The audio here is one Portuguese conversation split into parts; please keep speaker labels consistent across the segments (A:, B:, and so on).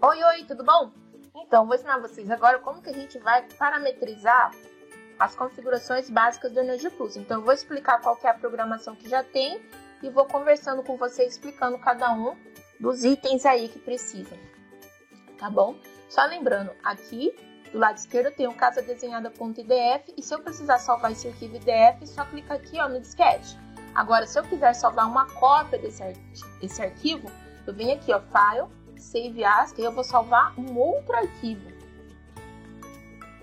A: Oi, tudo bom? Então, vou ensinar vocês agora como que a gente vai parametrizar as configurações básicas do Energia Plus. Então, eu vou explicar qual que é a programação que já tem e vou conversando com vocês, explicando cada um dos itens aí que precisam, tá bom? Só lembrando, aqui do lado esquerdo eu tenho casa desenhada.idf e se eu precisar salvar esse arquivo IDF, só clica aqui no disquete. Agora, se eu quiser salvar uma cópia desse arquivo, eu venho aqui, File, Save As, que eu vou salvar um outro arquivo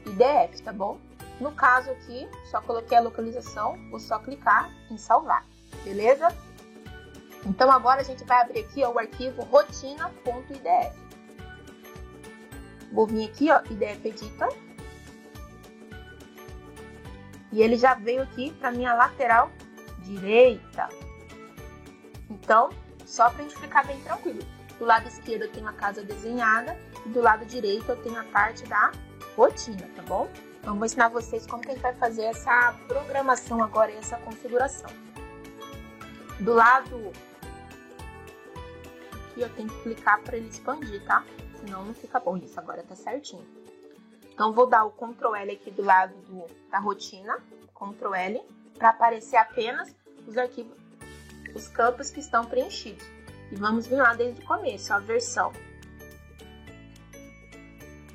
A: IDF, tá bom? No caso aqui, só coloquei a localização, vou só clicar em salvar, beleza? Então agora a gente vai abrir aqui o arquivo rotina.idf. Vou vir aqui, IDF Editor. E ele já veio aqui para minha lateral direita. Então, só para a gente ficar bem tranquilo. Do lado esquerdo eu tenho a casa desenhada e do lado direito eu tenho a parte da rotina, tá bom? Então, vou ensinar vocês como que a gente vai fazer essa programação agora e essa configuração. Do lado aqui eu tenho que clicar para ele expandir, tá? Senão não fica bom. Isso agora tá certinho. Então, vou dar o Ctrl L aqui do lado da rotina, Ctrl L, para aparecer apenas os arquivos, os campos que estão preenchidos. E vamos vir lá desde o começo, a versão.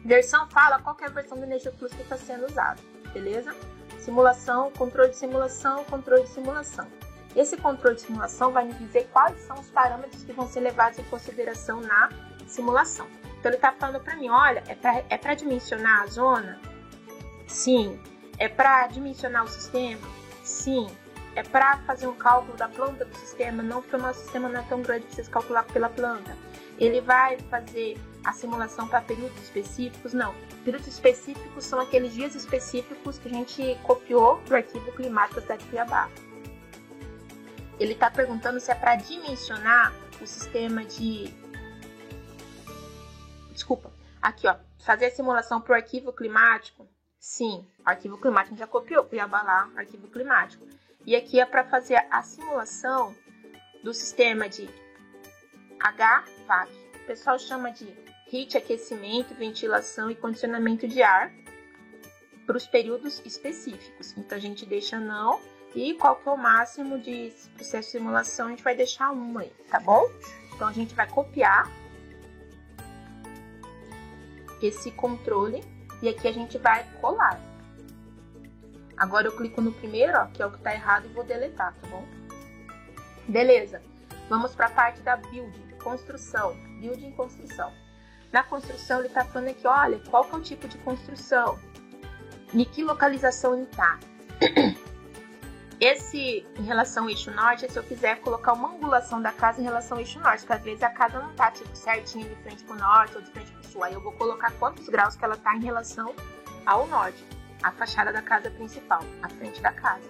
A: Versão fala qual que é a versão do Energia Plus que está sendo usada, beleza? Simulação, controle de simulação, controle de simulação. Esse controle de simulação vai me dizer quais são os parâmetros que vão ser levados em consideração na simulação. Então, ele está falando para mim, olha, é para dimensionar a zona? Sim. É para dimensionar o sistema? Sim. É para fazer um cálculo da planta do sistema? Não, porque o nosso sistema não é tão grande para vocês calcular pela planta. Ele vai fazer a simulação para períodos específicos? Não. Períodos específicos são aqueles dias específicos que a gente copiou do arquivo climático da cidade de Cuiabá. Ele está perguntando se é para dimensionar o sistema de... Desculpa. Aqui, fazer a simulação para o arquivo climático? Sim, o arquivo climático a gente já copiou, Cuiabá lá, arquivo climático. E aqui é para fazer a simulação do sistema de HVAC. O pessoal chama de heat, aquecimento, ventilação e condicionamento de ar para os períodos específicos. Então, a gente deixa não. E qual que é o máximo de processo de simulação? A gente vai deixar 1 aí, tá bom? Então, a gente vai copiar esse controle e aqui a gente vai colar. Agora eu clico no primeiro, que é o que tá errado, e vou deletar, tá bom? Beleza. Vamos para a parte da building, construção. Building, construção. Na construção ele tá falando aqui, olha, qual que é o tipo de construção? Em que localização ele tá? Esse, em relação ao eixo norte, é se eu quiser colocar uma angulação da casa em relação ao eixo norte, porque às vezes a casa não tá tipo certinho de frente pro norte ou de frente pro sul. Aí eu vou colocar quantos graus que ela tá em relação ao norte, a fachada da casa principal, a frente da casa.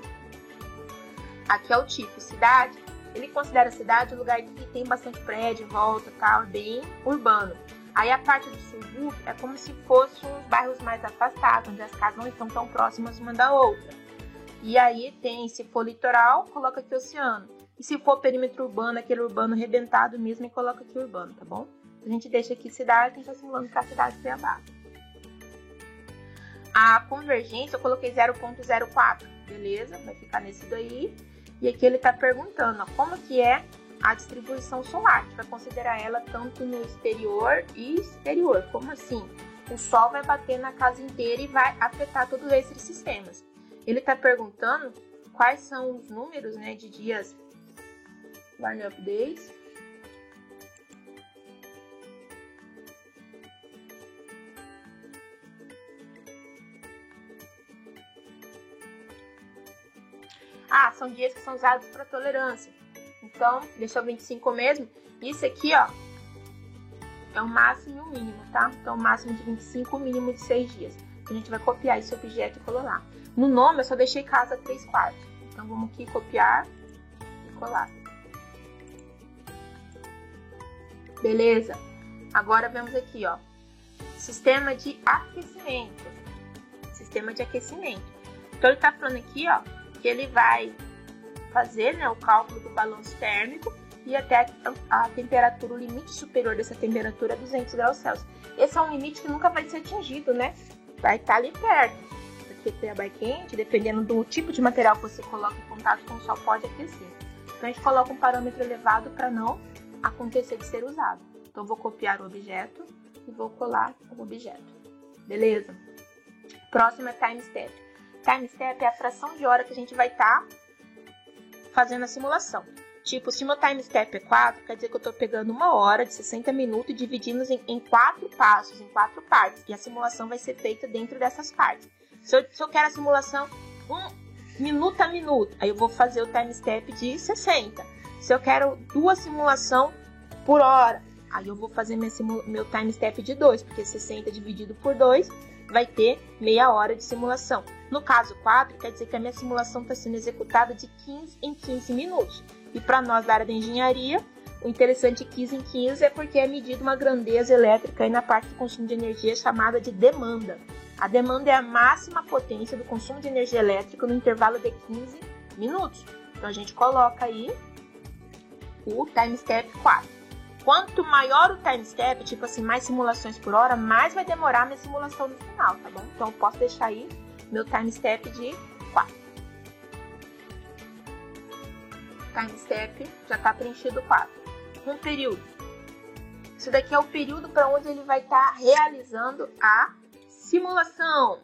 A: Aqui é o tipo, cidade. Ele considera a cidade um lugar que tem bastante prédio em volta, tal, bem urbano. Aí a parte do subúrbio é como se fossem uns bairros mais afastados, onde as casas não estão tão próximas uma da outra. E aí tem, se for litoral, coloca aqui oceano. E se for perímetro urbano, aquele urbano arrebentado mesmo, e coloca aqui urbano, tá bom? A gente deixa aqui cidade, a gente está simulando para a cidade de Cuiabá. A convergência eu coloquei 0.04, beleza? Vai ficar nesse daí. E aqui ele está perguntando, como que é a distribuição solar. A gente vai considerar ela tanto no exterior e exterior. Como assim? O sol vai bater na casa inteira e vai afetar todos esses sistemas. Ele está perguntando quais são os números, né, de dias Warn Up Days. São dias que são usados para tolerância. Então, deixa o 25 mesmo. Isso aqui, é o máximo e o mínimo, tá? Então, o máximo de 25, o mínimo de 6 dias. A gente vai copiar esse objeto e colar. No nome, eu só deixei casa 3/4. Então, vamos aqui copiar e colar. Beleza? Agora, vemos aqui, sistema de aquecimento. Sistema de aquecimento. Então, ele está falando aqui, que ele vai fazer, né, o cálculo do balanço térmico e até a temperatura, o limite superior dessa temperatura é 200 graus Celsius. Esse é um limite que nunca vai ser atingido, né? Vai estar ali perto, porque terra é quente, dependendo do tipo de material que você coloca em contato com o sol, pode aquecer. Então a gente coloca um parâmetro elevado para não acontecer de ser usado. Então eu vou copiar o objeto e vou colar o objeto. Beleza? Próximo é time step. Time step é a fração de hora que a gente vai estar fazendo a simulação. Tipo, se meu time step é 4, quer dizer que eu estou pegando 1 hora de 60 minutos e dividindo em 4 passos, em 4 partes. E a simulação vai ser feita dentro dessas partes. Se eu quero a simulação 1 minuto a minuto, aí eu vou fazer o time step de 60. Se eu quero 2 simulações por hora, aí eu vou fazer meu time step de 2, porque 60 dividido por 2 vai ter meia hora de simulação. No caso 4, quer dizer que a minha simulação está sendo executada de 15 em 15 minutos. E para nós da área da engenharia, o interessante 15 em 15 é porque é medida uma grandeza elétrica aí na parte do consumo de energia chamada de demanda. A demanda é a máxima potência do consumo de energia elétrica no intervalo de 15 minutos. Então a gente coloca aí o time step 4. Quanto maior o time step, tipo assim, mais simulações por hora, mais vai demorar a minha simulação no final, tá bom? Então eu posso deixar aí meu time step de 4. Time step já está preenchido 4. Um período. Isso daqui é o período para onde ele vai estar realizando a simulação.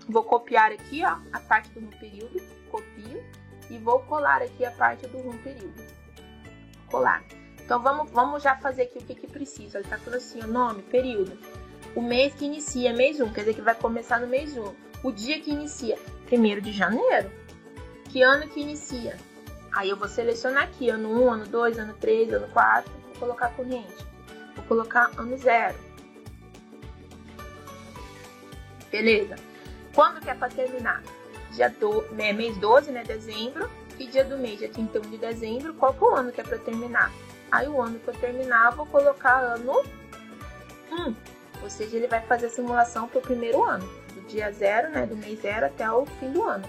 A: Vou copiar aqui, ó, a parte do período, copio e vou colar aqui a parte do período. Colar. Então vamos já fazer aqui o que precisa. Ele está falando assim, o nome, período. O mês que inicia, mês 1, quer dizer que vai começar no mês 1. O dia que inicia, 1º de janeiro. Que ano que inicia? Aí eu vou selecionar aqui, ano 1, ano 2, ano 3, ano 4. Vou colocar corrente. Vou colocar ano 0. Beleza. Quando que é para terminar? Mês 12, né, dezembro. E dia do mês, dia 31 de dezembro. Qual que é o ano que é para terminar? Aí o ano que eu terminar, vou colocar ano 1. Ou seja, ele vai fazer a simulação para o primeiro ano. Do dia 0, né, do mês 0 até o fim do ano.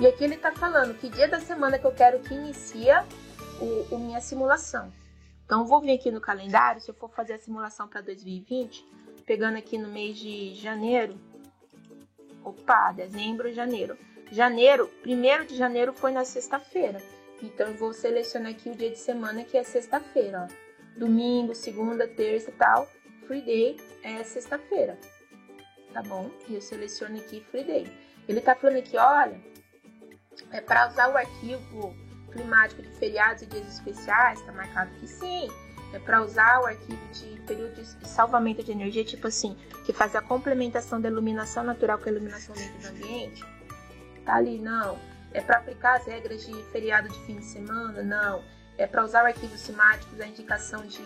A: E aqui ele está falando que dia da semana que eu quero que inicia minha simulação. Então, eu vou vir aqui no calendário, se eu for fazer a simulação para 2020, pegando aqui no mês de janeiro. Opa, dezembro e janeiro. Janeiro, 1º de janeiro foi na sexta-feira. Então, eu vou selecionar aqui o dia de semana, que é sexta-feira, ó. Domingo, segunda, terça e tal. Free day é sexta-feira. Tá bom? E eu seleciono aqui Free day. Ele tá falando aqui, olha, é para usar o arquivo climático de feriados e dias especiais, tá marcado que sim. É para usar o arquivo de período de salvamento de energia, tipo assim, que faz a complementação da iluminação natural com a iluminação dentro do ambiente. Tá ali, não. É para aplicar as regras de feriado de fim de semana, não. É para usar o arquivo climático da indicação de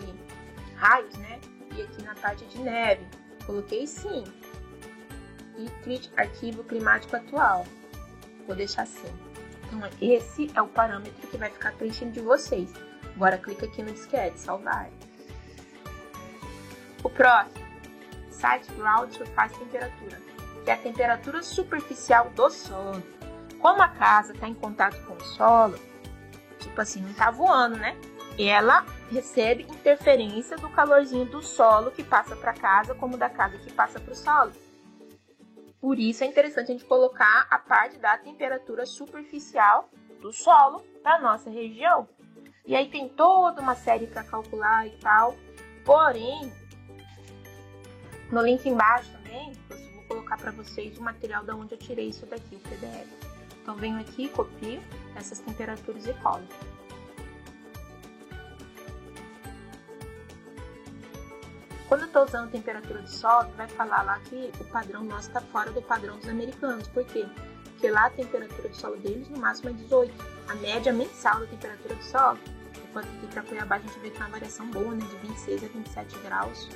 A: raios, né? E aqui na parte de neve, coloquei sim. E arquivo climático atual. Vou deixar assim. Então, esse é o parâmetro que vai ficar preenchido de vocês. Agora, clica aqui no disquete, salvar. O próximo, Site Ground Surface Temperatura, que é a temperatura superficial do solo. Como a casa está em contato com o solo, tipo assim, não está voando, né? Ela recebe interferência do calorzinho do solo que passa para a casa, como da casa que passa para o solo. Por isso é interessante a gente colocar a parte da temperatura superficial do solo da nossa região. E aí tem toda uma série para calcular e tal. Porém, no link embaixo também, eu vou colocar para vocês o material de onde eu tirei isso daqui, o PDF. Então venho aqui, copio essas temperaturas e colo. Quando eu estou usando temperatura de solo, vai falar lá que o padrão nosso está fora do padrão dos americanos. Por quê? Porque lá a temperatura de solo deles no máximo é 18. A média mensal da temperatura de solo, enquanto aqui para Cuiabá a gente vê que é uma variação boa, né, de 26 a 27 graus.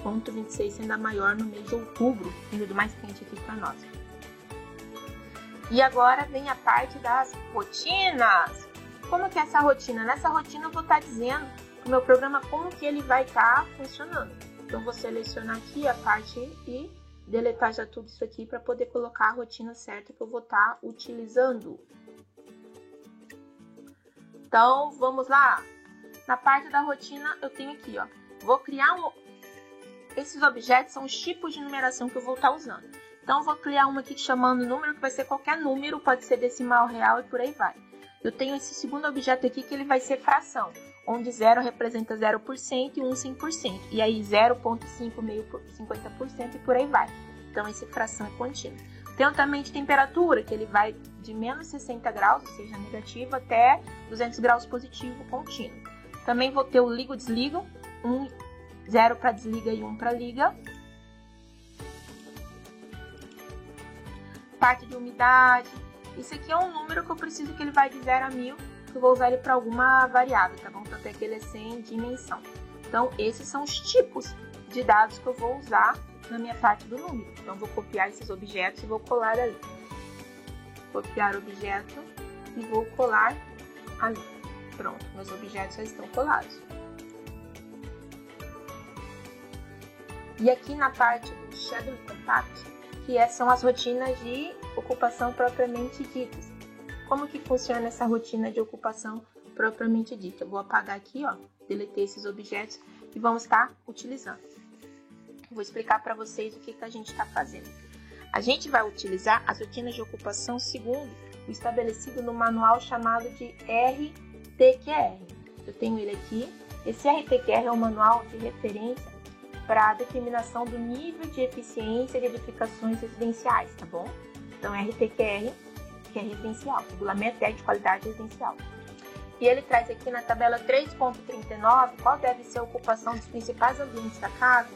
A: Ponto 26 sendo a maior no mês de outubro, sendo mais quente aqui para nós. E agora vem a parte das rotinas. Como que é essa rotina? Nessa rotina eu vou estar dizendo o meu programa como que ele vai estar funcionando. Então vou selecionar aqui a parte e deletar já tudo isso aqui para poder colocar a rotina certa que eu vou estar utilizando. Então, vamos lá. Na parte da rotina, eu tenho aqui, ó. Vou criar Esses objetos são os tipos de numeração que eu vou estar usando. Então, eu vou criar uma aqui chamando número, que vai ser qualquer número, pode ser decimal, real e por aí vai. Eu tenho esse segundo objeto aqui que ele vai ser fração, onde 0 representa 0% e 1, 100%. E aí 0,5, meio 50% e por aí vai. Então, essa fração é contínua. Tenho também de temperatura, que ele vai de menos 60 graus, ou seja, negativo, até 200 graus positivo, contínuo. Também vou ter o ligo-desligo, 0 para desliga e 1 para liga. Parte de umidade. Isso aqui é um número que eu preciso que ele vai de 0 a 1000, que eu vou usar ele para alguma variável, tá bom? Tanto é que ele é sem dimensão. Então, esses são os tipos de dados que eu vou usar na minha parte do número. Então, vou copiar esses objetos e vou colar ali. Copiar objeto e vou colar ali. Pronto, meus objetos já estão colados. E aqui na parte do Schedule Contact, que são as rotinas de ocupação propriamente ditas. Como que funciona essa rotina de ocupação propriamente dita? Eu vou apagar aqui, ó, deletei esses objetos e vamos estar utilizando. Vou explicar para vocês o que a gente está fazendo. A gente vai utilizar as rotinas de ocupação segundo o estabelecido no manual chamado de RTQR. Eu tenho ele aqui. Esse RTQR é um manual de referência para a determinação do nível de eficiência de edificações residenciais, tá bom? Então, RTQR, que é residencial, Regulamento de Qualidade Residencial. E ele traz aqui na tabela 3.39 qual deve ser a ocupação dos principais ambientes da casa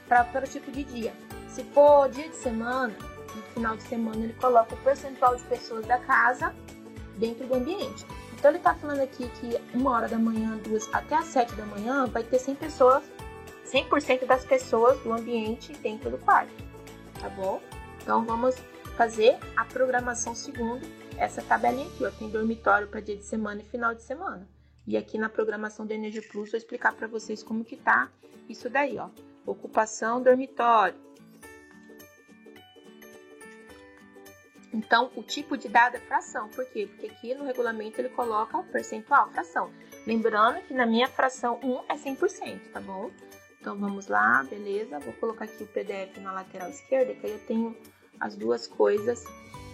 A: para o tipo de dia. Se for dia de semana, no final de semana ele coloca o percentual de pessoas da casa dentro do ambiente. Então ele está falando aqui que 1h da manhã, 2 até as 7 da manhã vai ter 100 pessoas, 100% das pessoas do ambiente dentro do quarto, tá bom? Então vamos fazer a programação segundo essa tabelinha aqui, ó. Tem dormitório para dia de semana e final de semana. E aqui na programação do Energy Plus vou explicar para vocês como que tá isso daí, ó. Ocupação dormitório. Então, o tipo de dado é fração. Por quê? Porque aqui no regulamento ele coloca percentual, fração. Lembrando que na minha fração 1 é 100%, tá bom? Então, vamos lá, beleza? Vou colocar aqui o PDF na lateral esquerda, que aí eu tenho as duas coisas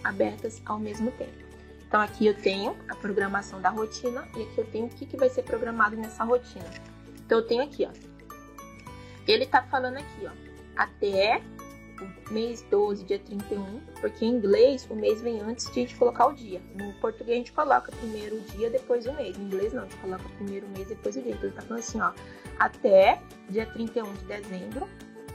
A: abertas ao mesmo tempo. Então, aqui eu tenho a programação da rotina e aqui eu tenho o que vai ser programado nessa rotina. Então, eu tenho aqui, ó. Ele tá falando aqui, ó, até o mês 12, dia 31, porque em inglês o mês vem antes de a gente colocar o dia. No português a gente coloca primeiro o dia, depois o mês. Em inglês não, a gente coloca primeiro o mês, depois o dia. Então ele tá falando assim, ó, até dia 31 de dezembro,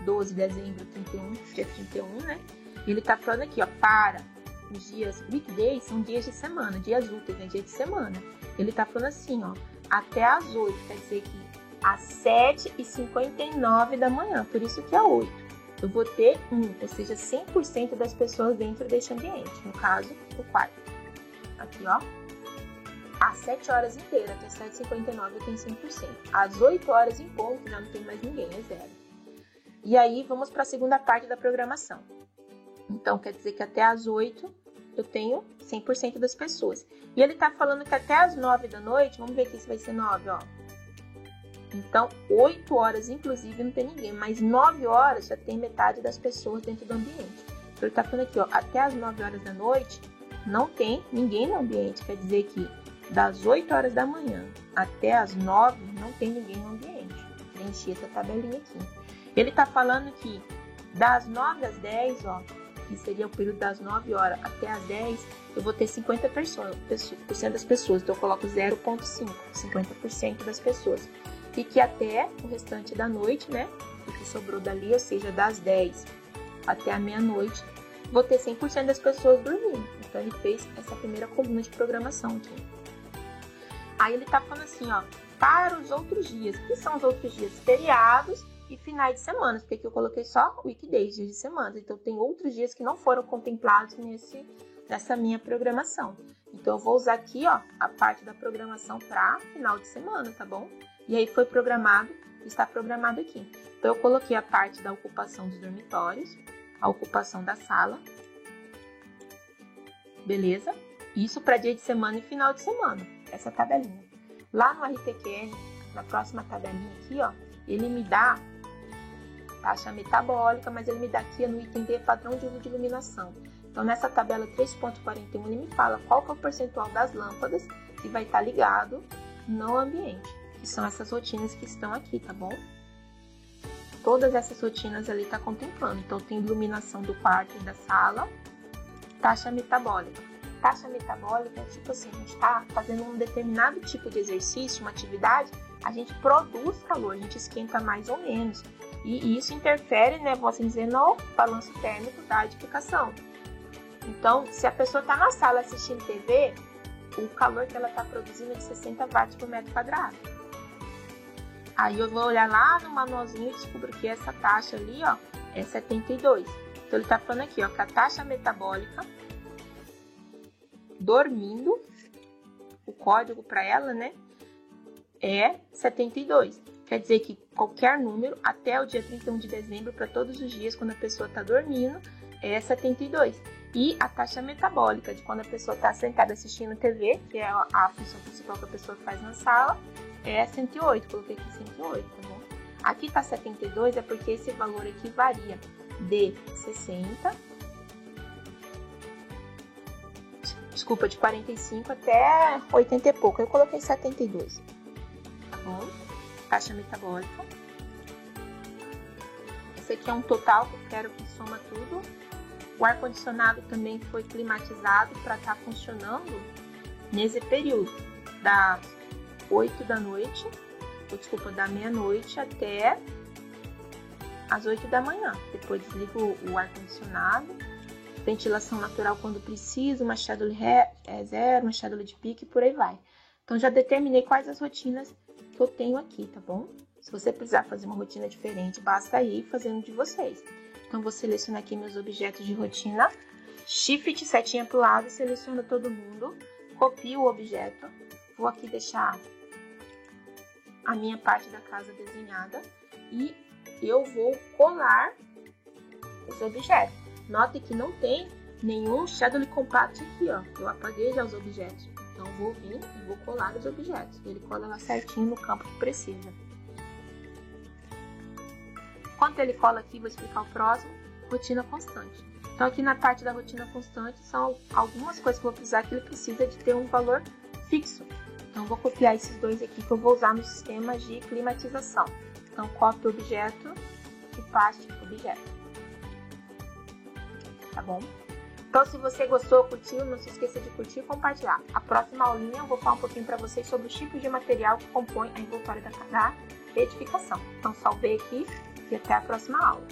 A: 12 de dezembro, 31, dia 31, né? E ele tá falando aqui, ó, para os dias weekdays, são dias de semana, dias úteis, né? Dia de semana. Ele tá falando assim, ó, até às 8, quer dizer que às 7h59 da manhã, por isso que é 8. Eu vou ter 1, ou seja, 100% das pessoas dentro deste ambiente, no caso, o quarto. Aqui, ó, às 7 horas inteiras, até 7h59 eu tenho 100%. Às 8 horas em ponto já não tem mais ninguém, é 0. E aí, vamos para a segunda parte da programação. Então, quer dizer que até às 8 eu tenho 100% das pessoas. E ele tá falando que até às 9 da noite, vamos ver aqui se vai ser 9, ó. Então, 8 horas, inclusive, não tem ninguém. Mas 9 horas já tem metade das pessoas dentro do ambiente. Então, ele tá falando aqui, ó, até as 9 horas da noite, não tem ninguém no ambiente. Quer dizer que das 8 horas da manhã até as 9, não tem ninguém no ambiente. Preenchi essa tabelinha aqui. Ele tá falando que das 9 às 10, ó, que seria o período das 9 horas até as 10, eu vou ter 50% das pessoas. Então, eu coloco 0,5, 50% das pessoas. E que até o restante da noite, né, o que sobrou dali, ou seja, das 10 até a meia-noite, vou ter 100% das pessoas dormindo. Então, ele fez essa primeira coluna de programação aqui. Aí, ele tá falando assim, ó, para os outros dias. O que são os outros dias? Feriados e finais de semana, porque aqui eu coloquei só weekdays, dias de semana. Então, tem outros dias que não foram contemplados nessa minha programação. Então, eu vou usar aqui, ó, a parte da programação para final de semana, tá bom? E aí foi programado, está programado aqui. Então, eu coloquei a parte da ocupação dos dormitórios, a ocupação da sala. Beleza? Isso para dia de semana e final de semana, essa tabelinha. Lá no RTQN, na próxima tabelinha aqui, ó, ele me dá taxa metabólica, mas ele me dá aqui no item D padrão de uso de iluminação. Então, nessa tabela 3.41, ele me fala qual que é o percentual das lâmpadas que vai estar ligado no ambiente, que são essas rotinas que estão aqui, tá bom? Todas essas rotinas ali tá contemplando. Então, tem iluminação do quarto e da sala, taxa metabólica. Taxa metabólica é tipo assim, a gente tá fazendo um determinado tipo de exercício, uma atividade, a gente produz calor, a gente esquenta mais ou menos. E isso interfere, né, vou assim dizer, no balanço térmico da edificação. Então, se a pessoa está na sala assistindo TV, o calor que ela está produzindo é de 60 watts por metro quadrado. Aí eu vou olhar lá no manualzinho e descubro que essa taxa ali, ó, é 72. Então, ele está falando aqui, ó, que a taxa metabólica, dormindo, o código para ela, né, é 72. Quer dizer que qualquer número, até o dia 31 de dezembro, para todos os dias, quando a pessoa está dormindo, é 72. E a taxa metabólica de quando a pessoa está sentada assistindo TV, que é a função principal que a pessoa faz na sala, é 108. Coloquei aqui 108, tá bom? Aqui está 72, é porque esse valor aqui varia de 60, desculpa, de 45 até 80 e pouco. Eu coloquei 72, tá bom? Taxa metabólica. Esse aqui é um total que eu quero que soma tudo. O ar-condicionado também foi climatizado para estar funcionando nesse período, das 8 da noite, desculpa, da meia-noite até as 8 da manhã. Depois desligo o ar-condicionado, ventilação natural quando precisa, uma schedule zero, uma schedule de pique e por aí vai. Então já determinei quais as rotinas que eu tenho aqui, tá bom? Se você precisar fazer uma rotina diferente, basta ir fazendo de vocês. Então, vou selecionar aqui meus objetos de rotina, Shift, setinha para o lado, seleciono todo mundo, copio o objeto, vou aqui deixar a minha parte da casa desenhada e eu vou colar os objetos. Note que não tem nenhum Schedule Compact aqui, ó, eu apaguei já os objetos. Então, vou vir e vou colar os objetos, ele cola lá certinho no campo que precisa. Enquanto ele cola aqui, vou explicar o próximo, rotina constante. Então, aqui na parte da rotina constante, são algumas coisas que eu vou precisar que ele precisa de ter um valor fixo. Então, vou copiar esses dois aqui que eu vou usar no sistema de climatização. Então, copio objeto e paste objeto. Tá bom? Então, se você gostou, curtiu, não se esqueça de curtir e compartilhar. A próxima aulinha eu vou falar um pouquinho para vocês sobre os tipos de material que compõem a envoltória da edificação. Então, salvei aqui. E até a próxima aula.